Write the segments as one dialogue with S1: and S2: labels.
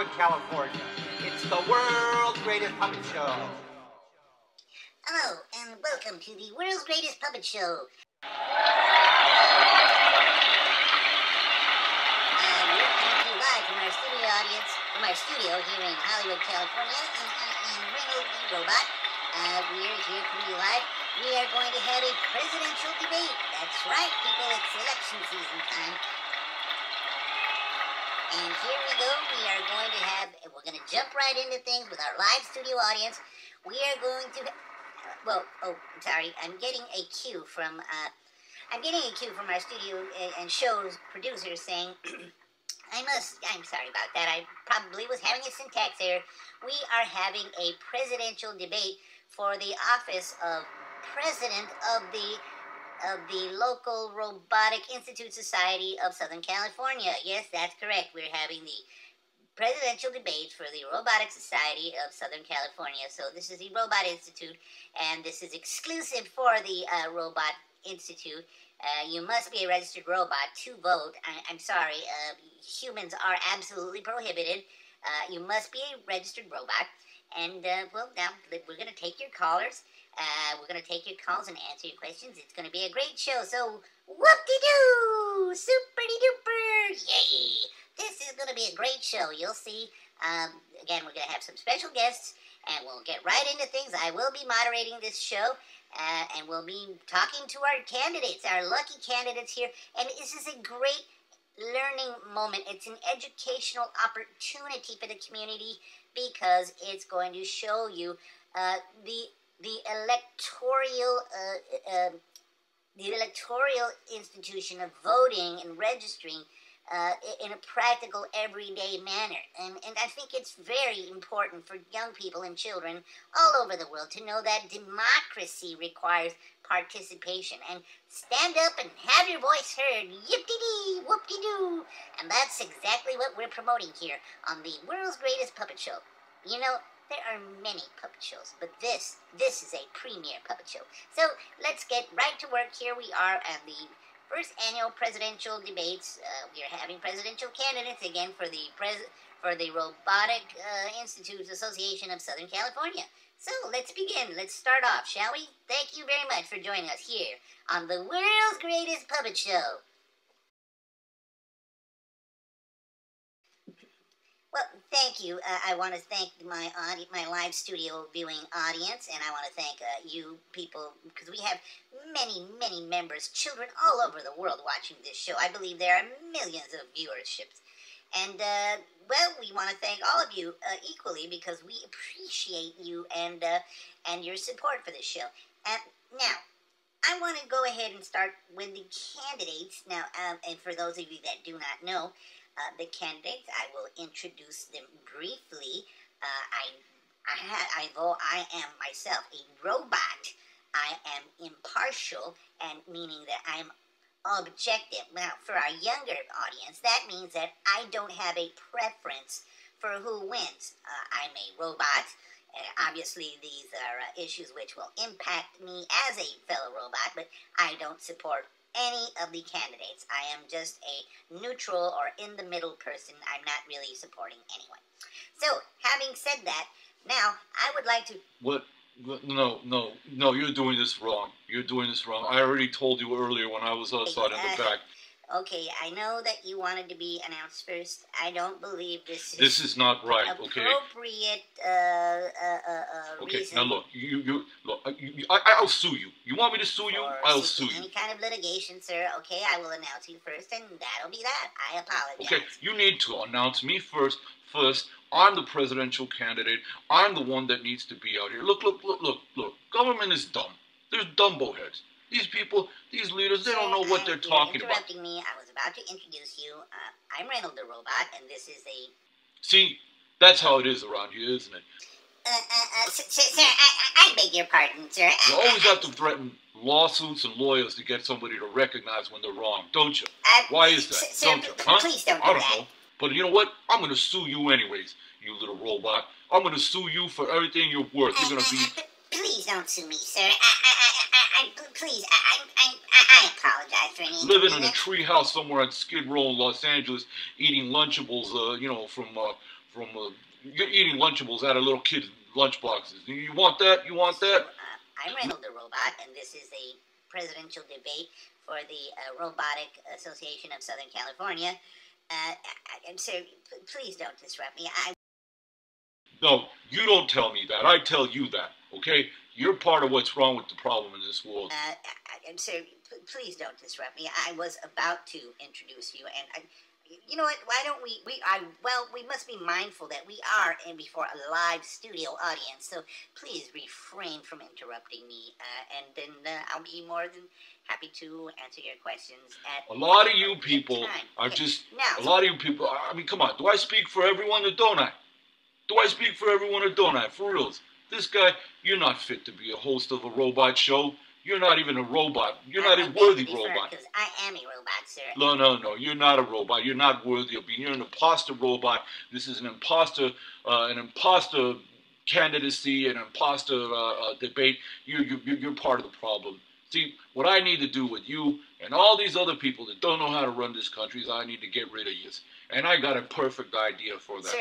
S1: Hollywood, California. It's the world's greatest puppet show.
S2: Hello, and welcome to the world's greatest puppet show. We're coming to you live from our studio audience, from our studio here in Hollywood, California, in Ringo the Robot. We're here coming to you live. We are going to have a presidential debate. That's right, people, it's election season time. And here we go. We're going to jump right into things with our live studio audience. We are going to, I'm sorry. I'm getting a cue from our studio and show's producer saying, I'm sorry about that. I probably was having a syntax error. We are having a presidential debate for the office of president of the local Robotic Institute Society of Southern California. Yes, that's correct. We're having the presidential debate for the Robotic Society of Southern California. So this is the Robot Institute, and this is exclusive for the Robot Institute. You must be a registered robot to vote. I'm sorry, humans are absolutely prohibited. You must be a registered robot. And, now we're going to take your callers. We're going to take your calls and answer your questions. It's going to be a great show. So, whoop-de-doo! Super-de-duper! Yay! This is going to be a great show. You'll see. Again, we're going to have some special guests, and we'll get right into things. I will be moderating this show, and we'll be talking to our candidates, our lucky candidates here. And this is a great learning moment. It's an educational opportunity for the community because it's going to show you the electoral institution of voting and registering in a practical, everyday manner. And I think it's very important for young people and children all over the world to know that democracy requires participation. And stand up and have your voice heard. Yip-de-dee, whoop-de-doo. And that's exactly what we're promoting here on the world's greatest puppet show. You know, there are many puppet shows, but this is a premier puppet show. So let's get right to work. Here we are at the first annual presidential debates. We are having presidential candidates again for the Robotic Institute Association of Southern California. So let's begin. Let's start off, shall we? Thank you very much for joining us here on the world's greatest puppet show. Well, thank you. I want to thank my live studio viewing audience, and I want to thank you people, because we have many, many members, children all over the world watching this show. I believe there are millions of viewerships. And, we want to thank all of you equally, because we appreciate you and your support for this show. Now, I want to go ahead and start with the candidates. Now, and for those of you that do not know, the candidates, I will introduce them briefly. Although I am myself a robot, I am impartial, and meaning that I'm objective. Now, for our younger audience, that means that I don't have a preference for who wins. I'm a robot. Obviously, these are issues which will impact me as a fellow robot, but I don't support any of the candidates. I am just a neutral or in-the-middle person. I'm not really supporting anyone. So, having said that, now, I would like to...
S3: What? No, you're doing this wrong. You're doing this wrong. I already told you earlier when I was outside in the back.
S2: Okay, I know that you wanted to be announced first. I don't believe this
S3: is not right, okay?
S2: Appropriate,
S3: okay,
S2: reason.
S3: now look, I'll sue you. You want me to sue you? I'll sue you.
S2: Any kind of litigation, sir. Okay, I will announce you first, and that'll be that. I apologize.
S3: Okay, you need to announce me first. I'm the presidential candidate. I'm the one that needs to be out here. Look. Government is dumb. There's dumbo heads. These people, these leaders, they don't know what they're talking about.
S2: Interrupting me. I was about to introduce you. I'm Reynold the Robot, and this is a...
S3: See, that's how it is around here, isn't it?
S2: Sir, I beg your pardon, sir.
S3: You always have to threaten lawsuits and lawyers to get somebody to recognize when they're wrong, don't you? Why is that?
S2: Sir,
S3: don't you? Huh?
S2: Please don't do
S3: I don't
S2: that.
S3: know. But you know what? I'm going to sue you anyways, you little robot. I'm going to sue you for everything you're worth. You're going to be...
S2: Please don't sue me, sir. Please, I apologize for any...
S3: Living in a treehouse somewhere on Skid Row in Los Angeles, eating Lunchables, from you're eating Lunchables out of little kids' lunch boxes. You want that? You want that?
S2: I'm Reynold the Robot, and this is a presidential debate for the Robotic Association of Southern California. And sir, please don't disrupt me.
S3: No, you don't tell me that. I tell you that, okay? You're part of what's wrong with the problem in this world.
S2: And sir, please don't disrupt me. I was about to introduce you, and you know what? Why don't we must be mindful that we are in before a live studio audience. So please refrain from interrupting me, and then I'll be more than happy to answer your questions at
S3: a lot of you people
S2: time.
S3: are
S2: Okay.
S3: just
S2: Now,
S3: a lot of you people. I mean, come on. Do I speak for everyone or don't I? Do I speak for everyone or don't I? For reals. This guy, you're not fit to be a host of a robot show. You're not even a robot. You're not a worthy robot.
S2: Because I am a robot, sir.
S3: No. You're not a robot. You're not worthy of being. You're an imposter robot. This is an imposter candidacy, an imposter debate. You're part of the problem. See, what I need to do with you and all these other people that don't know how to run this country is I need to get rid of you. And I got a perfect idea for that.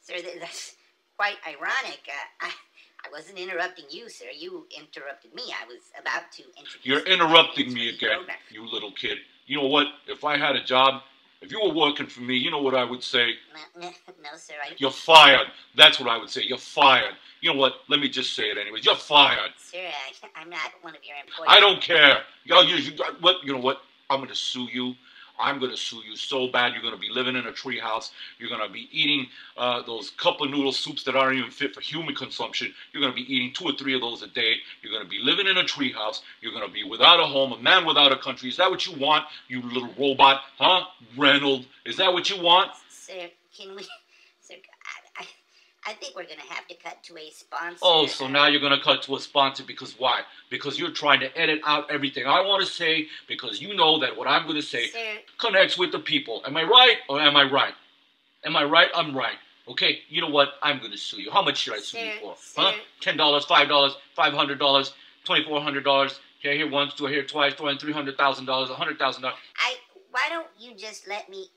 S2: Sir, that's quite ironic. I wasn't interrupting you, sir. You interrupted me. I was about to introduce you.
S3: You're interrupting me again, you little kid. You know what? If I had a job, if you were working for me, you know what I would say?
S2: No, sir.
S3: You're fired. That's what I would say. You're fired. You know what? Let me just say it anyways. You're fired.
S2: Sir, I'm not one of your employees.
S3: I don't care. You know what? I'm going to sue you. I'm going to sue you so bad. You're going to be living in a treehouse. You're going to be eating those cup of noodle soups that aren't even fit for human consumption. You're going to be eating 2 or 3 of those a day. You're going to be living in a treehouse. You're going to be without a home, a man without a country. Is that what you want, you little robot? Huh? Reynolds, is that what you want?
S2: Sir, can we... Sir, I think we're going to have to cut to a sponsor.
S3: Oh, so now you're going to cut to a sponsor because why? Because you're trying to edit out everything I want to say because you know that what I'm going to say connects with the people. Am I right or am I right? Am I right? I'm right. Okay, you know what? I'm going to sue you. How much should I sue you for? Huh? $10, $5, $500, $2,400. Okay, here once, do I hear twice, $300,000, $100,000.
S2: Why don't you just let me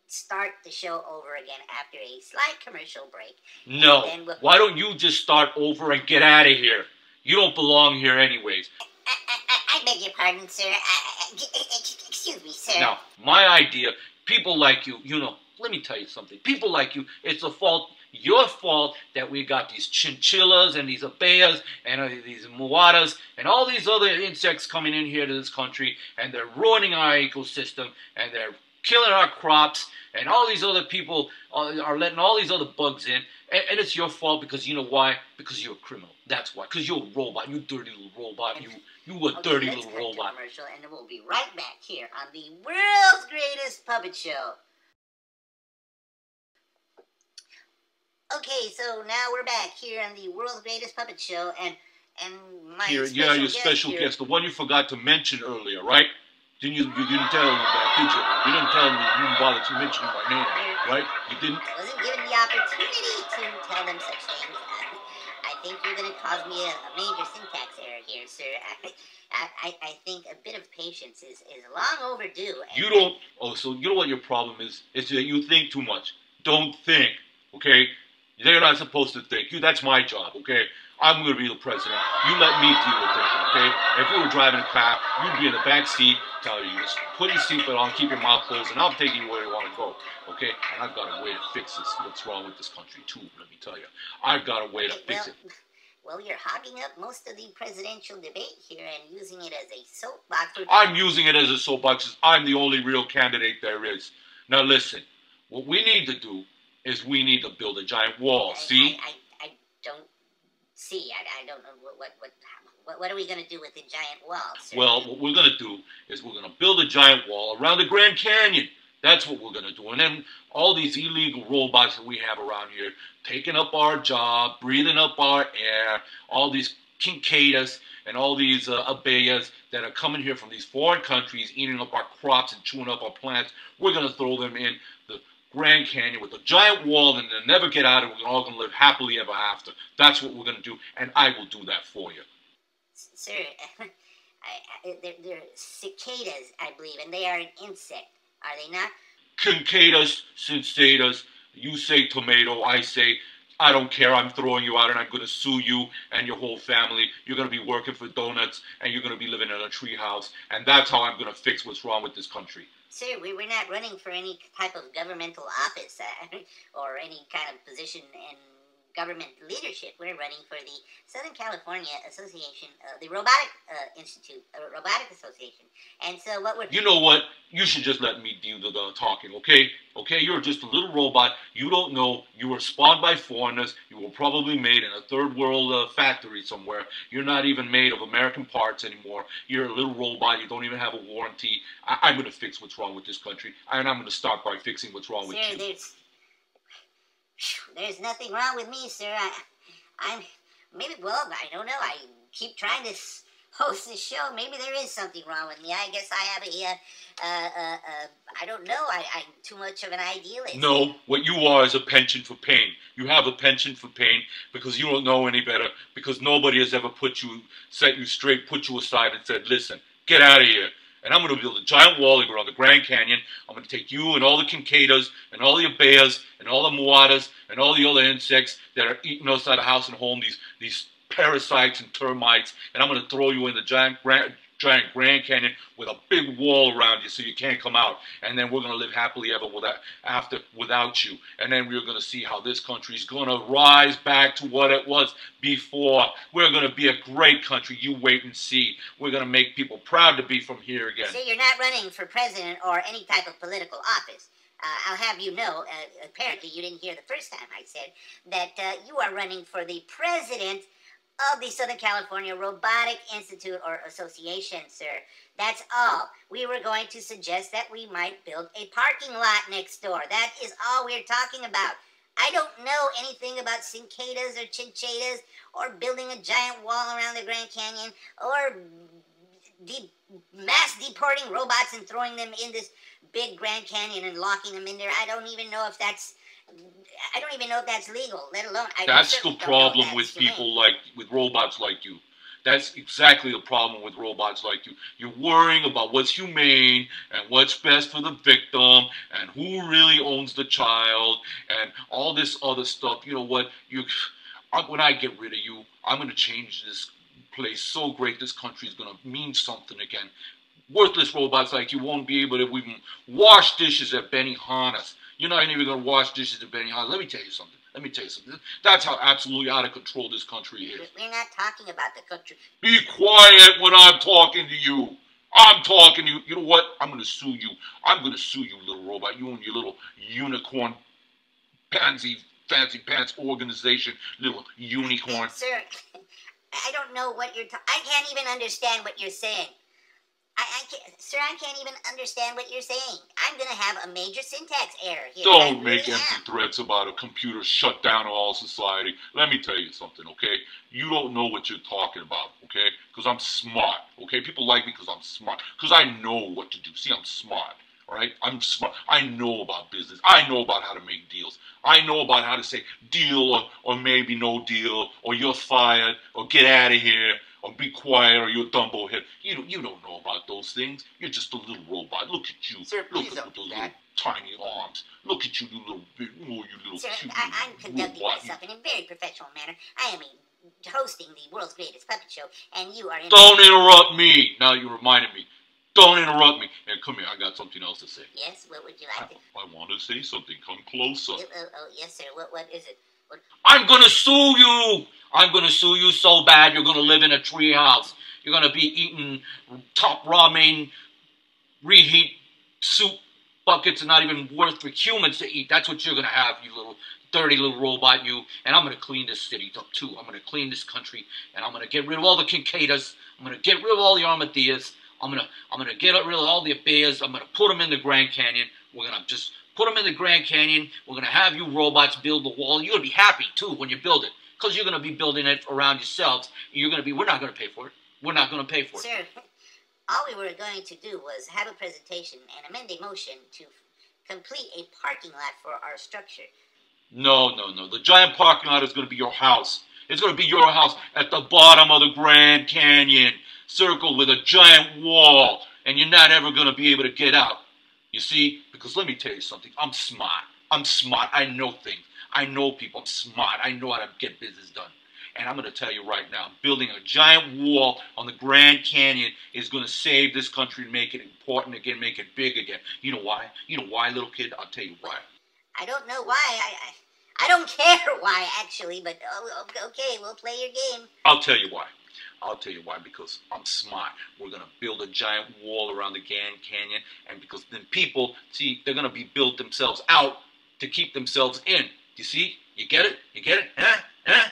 S2: start the show over again after a slight commercial break?
S3: No. Why don't you just start over and get out of here? You don't belong here anyways.
S2: I beg your pardon, sir. Excuse me, sir.
S3: Now, my idea, people like you, let me tell you something. People like you, it's your fault that we got these chinchillas and these abejas and these muatas and all these other insects coming in here to this country, and they're ruining our ecosystem, and they're killing our crops, and all these other people are letting all these other bugs in, and it's your fault because you know why? Because you're a criminal. That's why. Because you're a robot. You dirty little robot. You a dirty little robot.
S2: Commercial, and we'll be right back here on the world's greatest puppet show. Okay, so now we're back here on the world's greatest puppet show, and my
S3: your special guest, the one you forgot to mention earlier, right? You didn't tell him that, did you? You didn't tell him that you didn't bother to mention my name, right? You didn't?
S2: I wasn't given the opportunity to tell them such things. I think you're going to cause me a major syntax error here, sir. I think a bit of patience is long overdue.
S3: So you know what your problem is? It's that you think too much. Don't think, okay? They're not supposed to think. That's my job, okay? I'm going to be the president. You let me deal with it, okay? If we were driving a car, you'd be in the back seat, telling you, just put your seatbelt on, keep your mouth closed, and I'll take you where you want to go, okay? And I've got a way to fix this. What's wrong with this country, too, let me tell you. I've got a way to fix it.
S2: Well, you're hogging up most of the presidential debate here and using it as a soapbox.
S3: I'm using it as a soapbox because I'm the only real candidate there is. Now, listen, what we need to do is we need to build a giant wall, see?
S2: I don't see. I don't know what are we going to do with the giant wall, sir?
S3: Well, what we're going to do is we're going to build a giant wall around the Grand Canyon. That's what we're going to do. And then all these illegal robots that we have around here, taking up our job, breathing up our air, all these cicadas and all these abejas that are coming here from these foreign countries, eating up our crops and chewing up our plants, we're going to throw them in the Grand Canyon with a giant wall, and they'll never get out, and we're all going to live happily ever after. That's what we're going to do, and I will do that for you.
S2: Sir, they're cicadas, I believe, and they are an insect, are they not?
S3: Cicadas, cincadas, You say tomato, I say I don't care, I'm throwing you out and I'm going to sue you and your whole family. You're going to be working for donuts and you're going to be living in a tree house. And that's how I'm going to fix what's wrong with this country.
S2: Sir, we're not running for any type of governmental office or any kind of position in government leadership. We're running for the Southern California Association, the Robotic Institute, Robotic Association. And so what we're...
S3: You know what? You should just let me do the talking, okay? Okay, you're just a little robot. You don't know. You were spawned by foreigners. You were probably made in a third world factory somewhere. You're not even made of American parts anymore. You're a little robot. You don't even have a warranty. I'm going to fix what's wrong with this country. And I'm going to start by fixing what's wrong with you.
S2: There's nothing wrong with me, sir. I'm maybe, well, I don't know. I keep trying to host this show. Maybe there is something wrong with me. I guess I have I don't know. I'm too much of an idealist.
S3: No, what you are is a penchant for pain. You have a penchant for pain because you don't know any better, because nobody has ever set you straight, put you aside and said, listen, get out of here. And I'm going to build a giant wall around the Grand Canyon. I'm going to take you and all the cicadas and all the abejas and all the moadas and all the other insects that are eating outside the house and home, these parasites and termites, and I'm going to throw you in the giant Grand Canyon with a big wall around you so you can't come out. And then we're going to live happily ever without you. And then we're going to see how this country is going to rise back to what it was before. We're going to be a great country. You wait and see. We're going to make people proud to be from here again.
S2: So you're not running for president or any type of political office. I'll have you know, apparently you didn't hear the first time I said that you are running for the president of the Southern California Robotic Institute or Association, sir. That's all. We were going to suggest that we might build a parking lot next door. That is all we're talking about. I don't know anything about cicadas or chinchillas or building a giant wall around the Grand Canyon or mass deporting robots and throwing them in this big Grand Canyon and locking them in there. I don't even know if that's legal, let alone...
S3: That's the problem with people with robots like you. That's exactly the problem with robots like you. You're worrying about what's humane and what's best for the victim and who really owns the child and all this other stuff. You know what? When I get rid of you, I'm going to change this place so great. This country is going to mean something again. Worthless robots like you won't be able to even wash dishes at Benihana's. You're not even going to wash dishes at Benihana's. Let me tell you something. That's how absolutely out of control this country is.
S2: We're not talking about the country.
S3: Be quiet when I'm talking to you. I'm talking to you. You know what? I'm going to sue you. I'm going to sue you, little robot. You and your little unicorn fancy pants organization, little unicorn.
S2: Sir, I don't know what you're talking... I can't even understand what you're saying. Sir, I can't even understand what you're saying. I'm going to have a major syntax error here.
S3: Don't make empty threats about a computer shut down all society. Let me tell you something, okay? You don't know what you're talking about, okay? Because I'm smart, okay? People like me because I'm smart. Because I know what to do. See, I'm smart, all right? I'm smart. I know about business. I know about how to make deals. I know about how to say deal or maybe no deal or you're fired or get out of here. Or be quiet, or you're a Dumbo head. You don't know about those things. You're just a little robot. Look at you.
S1: Sir,
S3: look
S1: please
S3: at
S1: don't
S3: those
S1: do
S3: little
S1: that.
S3: tiny arms. Look at you, you little bit. Oh, you little
S2: Sir,
S3: cute
S2: I'm conducting
S3: robot.
S2: myself in a very professional manner. I am hosting the world's greatest puppet show, and you are...
S3: Don't interrupt me. Now you reminded me. Don't interrupt me. And come here, I got something else to say.
S2: Yes, what would you like to...
S3: I want to say something. Come closer.
S2: Oh, yes, sir. What is it?
S3: I'm going to sue you. I'm going to sue you so bad you're going to live in a treehouse. You're going to be eating top ramen, reheat soup buckets and not even worth for humans to eat. That's what you're going to have, you little dirty little robot, you. And I'm going to clean this city up, too. I'm going to clean this country, and I'm going to get rid of all the cicadas. I'm going to get rid of all the armadillos. I'm going to get rid of all the bears. I'm going to put them in the Grand Canyon. We're going to just put them in the Grand Canyon. We're going to have you robots build the wall. You're going to be happy, too, when you build it, because you're going to be building it around yourselves. We're not going to pay for it. We're not going to pay for it.
S2: Sir, all we were going to do was have a presentation and amend a motion to complete a parking lot for our structure.
S3: No. The giant parking lot is going to be your house. It's going to be your house at the bottom of the Grand Canyon, circled with a giant wall, and you're not ever going to be able to get out. You see? Because let me tell you something. I'm smart. I'm smart. I know things. I know people. I'm smart. I know how to get business done. And I'm going to tell you right now, building a giant wall on the Grand Canyon is going to save this country and make it important again, make it big again. You know why? You know why, little kid? I'll tell you why.
S2: I don't know why. I don't care why, actually, but okay, we'll play your game.
S3: I'll tell you why. I'll tell you why, because I'm smart. We're going to build a giant wall around the Grand Canyon, and because then people, see, they're going to be built themselves out to keep themselves in. You see? You get it? You get it? Huh? Huh?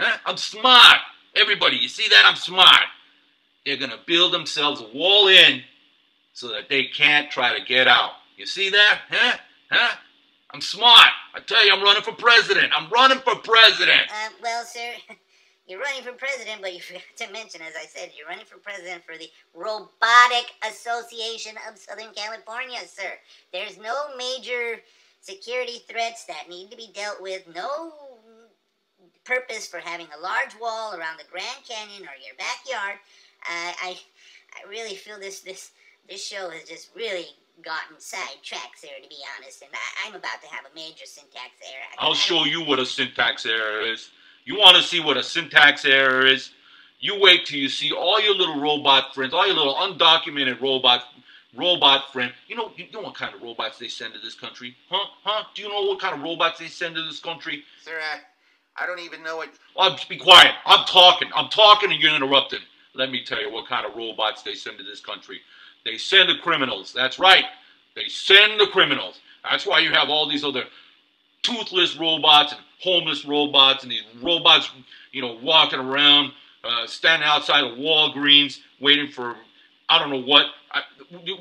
S3: Huh? I'm smart. Everybody, you see that? I'm smart. They're going to build themselves a wall in so that they can't try to get out. You see that? Huh? Huh? I'm smart. I tell you, I'm running for president. I'm running for president.
S2: Well, sir, you're running for president, but you forgot to mention, as I said, you're running for president for the Robotic Association of Southern California, sir. There's no major security threats that need to be dealt with. No purpose for having a large wall around the Grand Canyon or your backyard. I really feel this show has just really gotten sidetracked there, to be honest, and I'm about to have a major syntax error.
S3: I'll show you what a syntax error is. You want to see what a syntax error is? You wait till you see all your little robot friends, all your little undocumented robot friend. You know what kind of robots they send to this country? Huh? Do you know what kind of robots they send to this country?
S1: Sir, I don't even know what...
S3: Well, just be quiet. I'm talking and you're interrupting. Let me tell you what kind of robots they send to this country. They send the criminals. That's right. They send the criminals. That's why you have all these other toothless robots and homeless robots and these robots, walking around, standing outside of Walgreens, waiting for, I don't know what.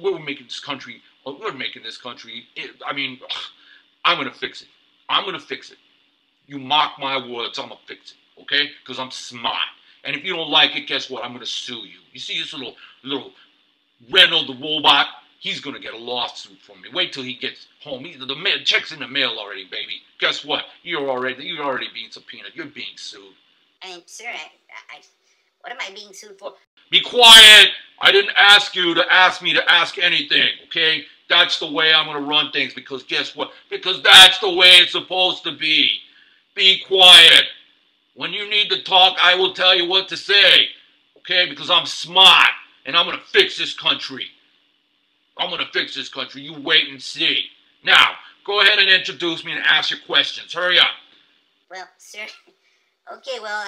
S3: We're making this country. I'm going to fix it. I'm going to fix it. You mark my words, I'm going to fix it, okay? Because I'm smart. And if you don't like it, guess what? I'm going to sue you. You see this little Reynolds the robot? He's going to get a lawsuit from me. Wait till he gets home. The check's in the mail already, baby. Guess what? You're already being subpoenaed. You're being sued.
S2: Sir, what am I being sued for?
S3: Be quiet! I didn't ask you to ask me to ask anything, okay? That's the way I'm going to run things, because guess what? Because that's the way it's supposed to be. Be quiet. When you need to talk, I will tell you what to say, okay? Because I'm smart, and I'm going to fix this country. I'm going to fix this country. You wait and see. Now, go ahead and introduce me and ask your questions. Hurry up.
S2: Well, sir, okay, well,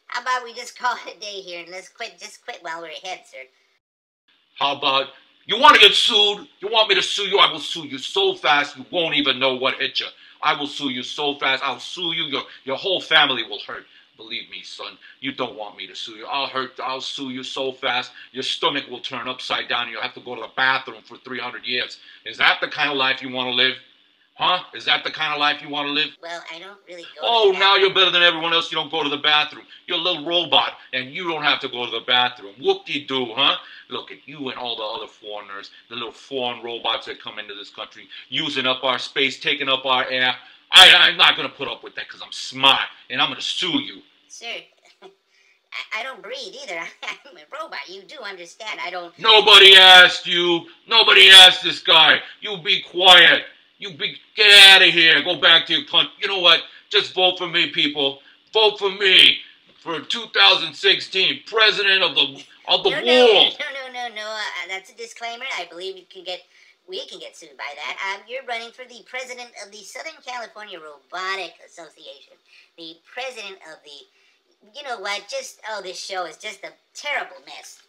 S2: how about we just call it a day here and let's just quit while we're ahead, sir.
S3: How about, you want to get sued? You want me to sue you? I will sue you so fast you won't even know what hit you. I will sue you so fast. I'll sue you. Your whole family will hurt. Believe me, son. You don't want me to sue you. I'll sue you so fast your stomach will turn upside down and you'll have to go to the bathroom for 300 years. Is that the kind of life you want to live? Huh? Is that the kind of life you want to live?
S2: Well, I don't really go
S3: Oh, now you're better than everyone else. You don't go to the bathroom. You're a little robot, and you don't have to go to the bathroom. Whoop-de-doo, huh? Look at you and all the other foreigners, the little foreign robots that come into this country, using up our space, taking up our air. I'm not going to put up with that because I'm smart, and I'm going to sue you.
S2: Sir, I don't breathe either. I'm a robot. You do understand. I don't...
S3: Nobody asked you. Nobody asked this guy. You be quiet. Get out of here. Go back to your country. You know what? Just vote for me, people. Vote for me for 2016 president of the world.
S2: No. That's a disclaimer. I believe we can get sued by that. You're running for the president of the Southern California Robotic Association. The president of the... You know what? This show is just a terrible mess.